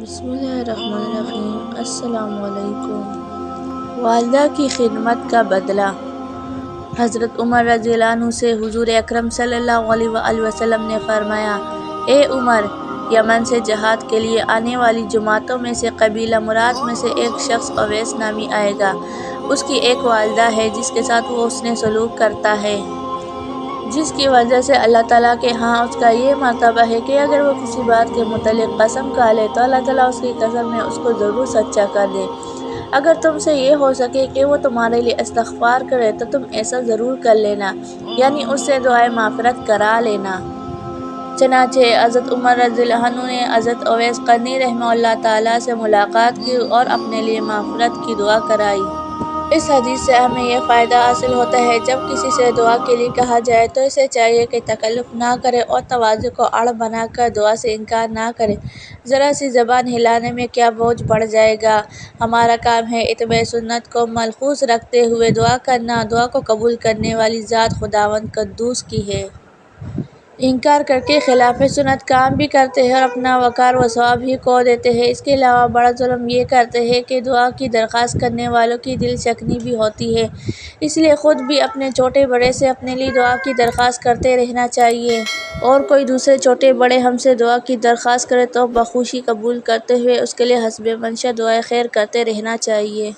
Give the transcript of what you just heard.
بسم اللہ الرحمن الرحیم۔ السلام علیکم۔ والدہ کی خدمت کا بدلہ۔ حضرت عمر رضی اللہ عنہ سے حضور اکرم صلی اللہ علیہ وآلہ وسلم نے فرمایا: اے عمر، یمن سے جہاد کے لیے آنے والی جماعتوں میں سے قبیلہ مراد میں سے ایک شخص اویس نامی آئے گا۔ اس کی ایک والدہ ہے جس کے ساتھ وہ حسن سلوک کرتا ہے، جس کی وجہ سے اللہ تعالیٰ کے ہاں اس کا یہ مرتبہ ہے کہ اگر وہ کسی بات کے متعلق قسم کھا لے تو اللہ تعالیٰ اس کی قسم میں اس کو ضرور سچا کر دے۔ اگر تم سے یہ ہو سکے کہ وہ تمہارے لیے استغفار کرے تو تم ایسا ضرور کر لینا، یعنی اس سے دعائے مغفرت کرا لینا۔ چنانچہ حضرت عمر رضی اللہ عنہ نے حضرت اویس قرنی رحمہ اللہ تعالیٰ سے ملاقات کی اور اپنے لیے مغفرت کی دعا کرائی۔ اس حدیث سے ہمیں یہ فائدہ حاصل ہوتا ہے جب کسی سے دعا کے لیے کہا جائے تو اسے چاہیے کہ تکلف نہ کرے اور تواضع کو آڑ بنا کر دعا سے انکار نہ کرے۔ ذرا سی زبان ہلانے میں کیا بوجھ پڑ جائے گا۔ ہمارا کام ہے اتباع سنت کو ملحوظ رکھتے ہوئے دعا کرنا۔ دعا کو قبول کرنے والی ذات خداوند قدوس کی ہے۔ انکار کر کے خلاف سنت کام بھی کرتے ہیں اور اپنا وقار و ثواب ہی کھو دیتے ہیں۔ اس کے علاوہ بڑا ظلم یہ کرتے ہیں کہ دعا کی درخواست کرنے والوں کی دل شکنی بھی ہوتی ہے۔ اس لیے خود بھی اپنے چھوٹے بڑے سے اپنے لیے دعا کی درخواست کرتے رہنا چاہیے، اور کوئی دوسرے چھوٹے بڑے ہم سے دعا کی درخواست کرے تو بخوشی قبول کرتے ہوئے اس کے لیے حسب منشاء دعائے خیر کرتے رہنا چاہیے۔